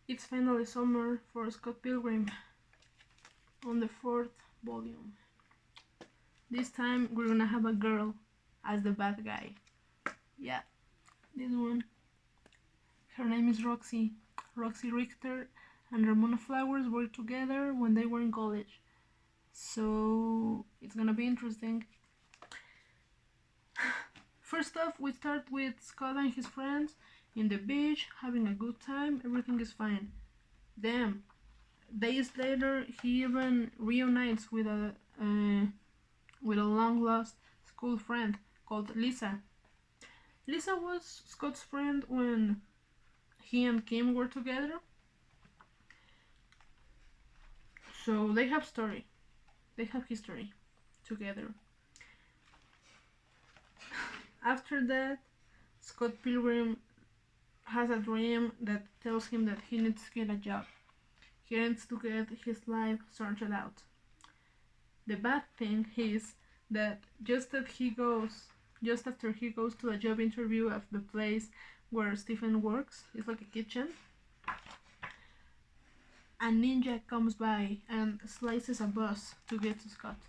It's finally summer for Scott Pilgrim on the 4th volume. This time we're gonna have a girl as the bad guy. Yeah, this one. Her name is Roxy. Roxy Richter and Ramona Flowers were together when they were in college. So it's gonna be interesting. First off, we start with Scott and his friends in the beach, having a good time. Everything is fine. Then, days later, he even reunites with a long lost school friend called Lisa. Lisa was Scott's friend when he and Kim were together. So they have history together. After that, Scott Pilgrim has a dream that tells him that he needs to get a job. He needs to get his life sorted out. The bad thing is that just after he goes to a job interview at the place where Stephen works, it's like a kitchen, a ninja comes by and slices a bus to get to Scott.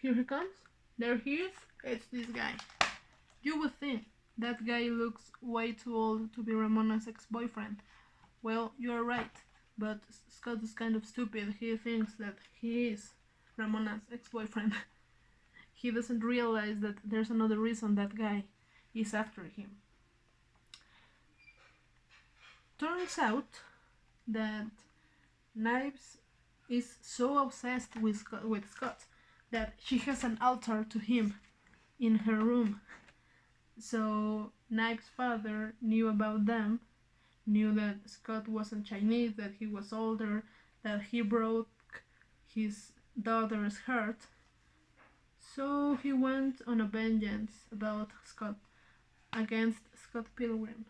Here he comes. There he is. It's this guy. You would think that guy looks way too old to be Ramona's ex-boyfriend. Well, you are right, but Scott is kind of stupid. He thinks that he is Ramona's ex-boyfriend. He doesn't realize that there's another reason that guy is after him. Turns out that Knives is so obsessed with Scott that she has an altar to him in her room. So Knives' father knew about them, knew that Scott wasn't Chinese, that he was older, that he broke his daughter's heart. So he went on a vengeance about Scott, against Scott Pilgrim.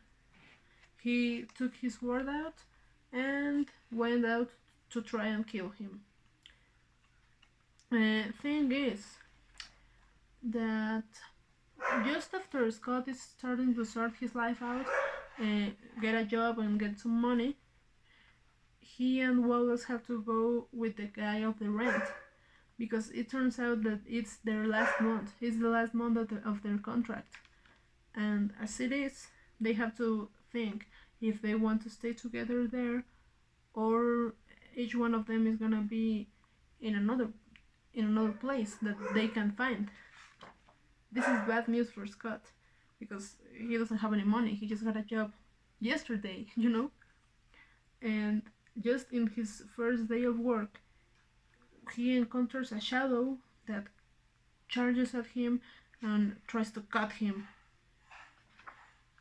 He took his word out and went out to try and kill him. Thing is that just after Scott is starting to sort his life out, get a job and get some money, he and Wallace have to go with the guy of the rent, because it turns out that it's their last month. It's the last month of their contract, and as it is, they have to think if they want to stay together there, or each one of them is gonna be in another place that they can find. This is bad news for Scott, because he doesn't have any money. He just got a job yesterday, and just in his first day of work, he encounters a shadow that charges at him and tries to cut him.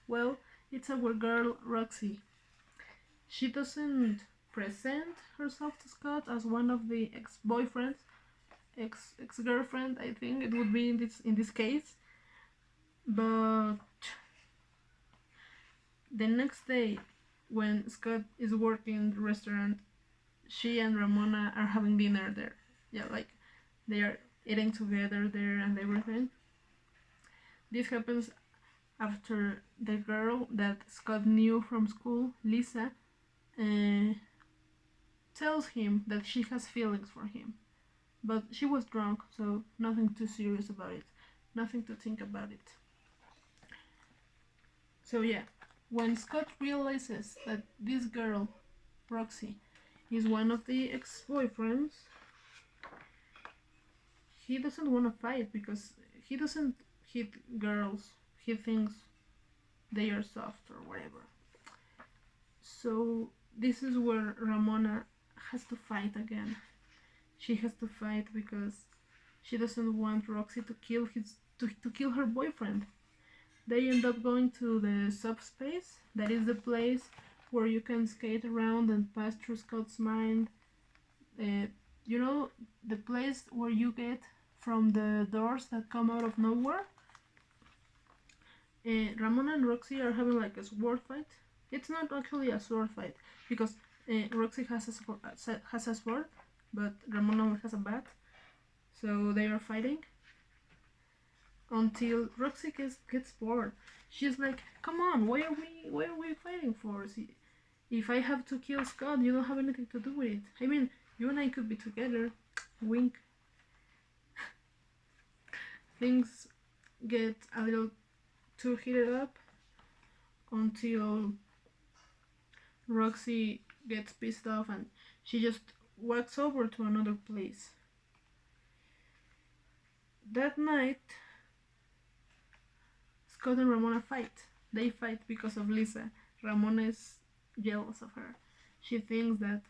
Well, it's our girl Roxy. She doesn't present herself to Scott as one of the ex-boyfriends, ex-girlfriend, I think it would be in this case. But the next day, when Scott is working in the restaurant, she and Ramona are having dinner there. Yeah, like they are eating together there and everything. This happens after the girl that Scott knew from school, Lisa, tells him that she has feelings for him. But she was drunk, so nothing too serious about it. Nothing to think about it. So yeah, when Scott realizes that this girl, Roxy, is one of the ex-boyfriends, he doesn't want to fight because he doesn't hit girls. He thinks they are soft or whatever. So this is where Ramona has to fight again. She has to fight because she doesn't want Roxy to kill her boyfriend. They end up going to the subspace. That is the place where you can skate around and pass through Scott's mind. The place where you get from the doors that come out of nowhere. Ramona and Roxy are having like a sword fight. It's not actually a sword fight because Roxy has a sword, but Ramona has a bat. So they are fighting until Roxy gets bored. She's like, "Come on, why are we fighting for? If I have to kill Scott, you don't have anything to do with it. I mean, you and I could be together. Wink. Things get a little too heated up until Roxy gets pissed off and she just walks over to another place. That night, Scott and Ramona fight. They fight because of Lisa. Ramona is jealous of her. She thinks that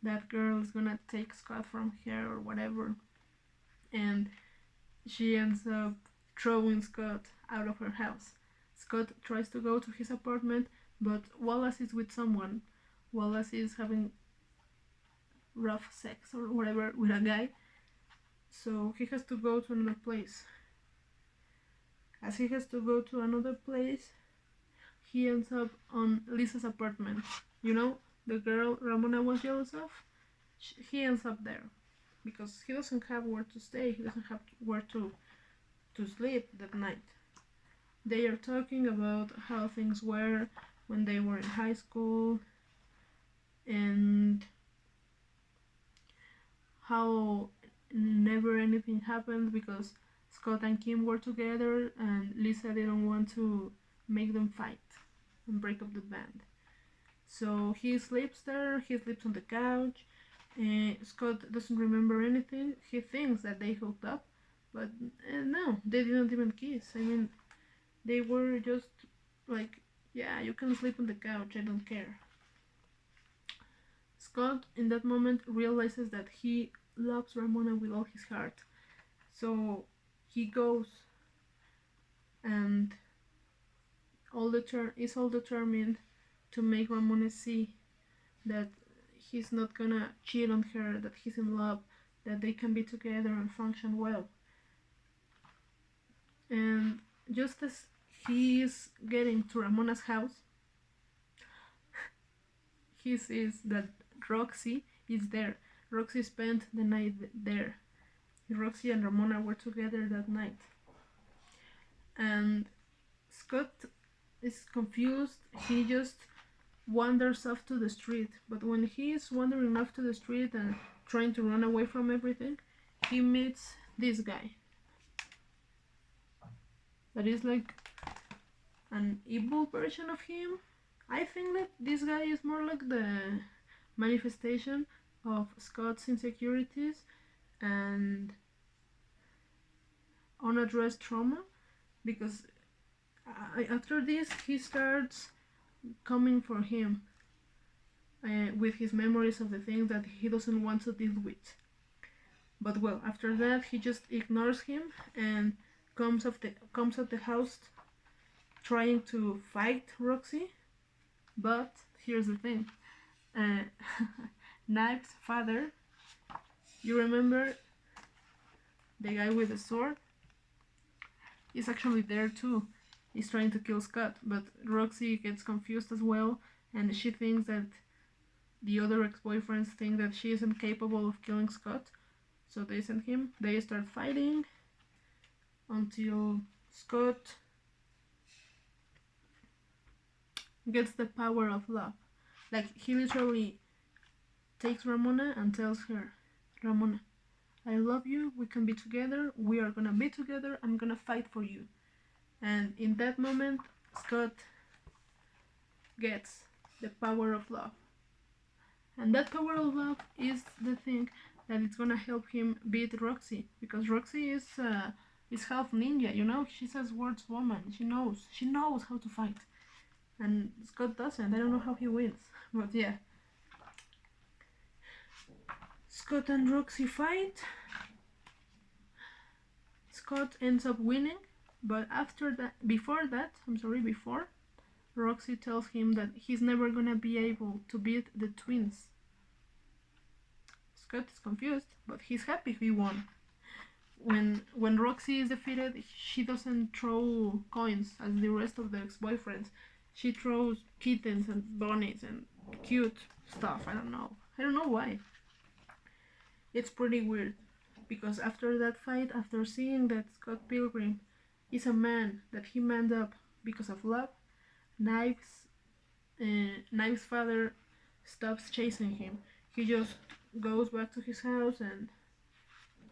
that girl is gonna take Scott from her or whatever. And she ends up throwing Scott out of her house. Scott tries to go to his apartment, but Wallace is with someone. Wallace is having rough sex or whatever with a guy, so he has to go to another place. As he has to go to another place, he ends up on Lisa's apartment. You know, the girl Ramona was jealous of? He ends up there because he doesn't have where to stay, he doesn't have where to sleep that night. They are talking about how things were when they were in high school and how never anything happened because Scott and Kim were together and Lisa didn't want to make them fight and break up the band. So he sleeps there, he sleeps on the couch. Scott doesn't remember anything. He thinks that they hooked up, but no, they didn't even kiss. I mean, they were just like, yeah, you can sleep on the couch, I don't care. Scott, in that moment, realizes that he loves Ramona with all his heart. So he goes and is all determined to make Ramona see that he's not gonna cheat on her, that he's in love, that they can be together and function well. And just as he is getting to Ramona's house, he sees that Roxy is there. Roxy spent the night there. Roxy and Ramona were together that night. And Scott is confused. He just wanders off to the street. But when he is wandering off to the street and trying to run away from everything, he meets this guy. That is like an evil version of him. I think that this guy is more like the manifestation of Scott's insecurities and unaddressed trauma, because after this he starts coming for him with his memories of the things that he doesn't want to deal with. But well, after that he just ignores him and comes at the house trying to fight Roxy. But here's the thing, Knife's father, you remember the guy with the sword, is actually there too. He's trying to kill Scott, but Roxy gets confused as well, and she thinks that the other ex-boyfriends think that she isn't capable of killing Scott, so they send him. They start fighting until Scott gets the power of love. Like, he literally takes Ramona and tells her, Ramona, I love you, we can be together, we are gonna be together, I'm gonna fight for you. And in that moment, Scott gets the power of love. And that power of love is the thing that is gonna help him beat Roxy, because Roxy is half ninja, you know, she's a swordswoman, she knows how to fight. And Scott doesn't. I don't know how he wins, but yeah. Scott and Roxy fight. Scott ends up winning, but before Roxy tells him that he's never gonna be able to beat the twins. Scott is confused, but he's happy he won. When Roxy is defeated, she doesn't throw coins as the rest of the ex-boyfriends. She throws kittens and bunnies and cute stuff. I don't know why. It's pretty weird, because after that fight, after seeing that Scott Pilgrim is a man, that he manned up because of love, Knife's father stops chasing him. He just goes back to his house and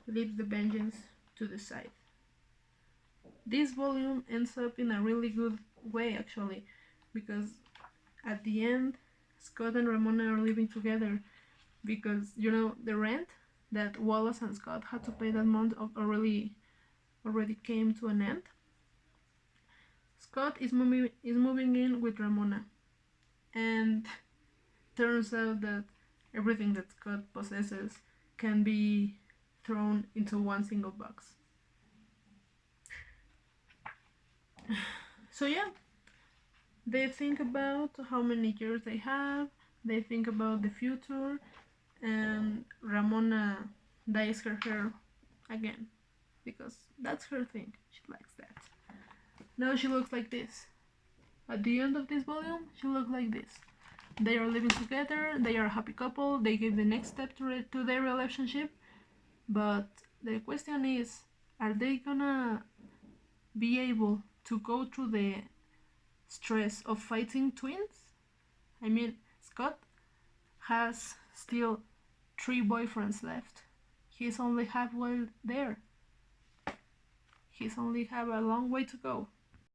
leaves the vengeance to the side. This volume ends up in a really good way, actually, because at the end, Scott and Ramona are living together because, you know, the rent that Wallace and Scott had to pay that month already came to an end. Scott is moving in with Ramona, and turns out that everything that Scott possesses can be thrown into one single box. So yeah, they think about how many years they have, they think about the future, and Ramona dyes her hair again because that's her thing. She likes that. Now she looks like this. At the end of this volume, she looks like this. They are living together, they are a happy couple, they give the next step to their relationship, but the question is, are they gonna be able to go through the stress of fighting twins? I mean, Scott has still 3 boyfriends left. He's only halfway there. He's only have a long way to go.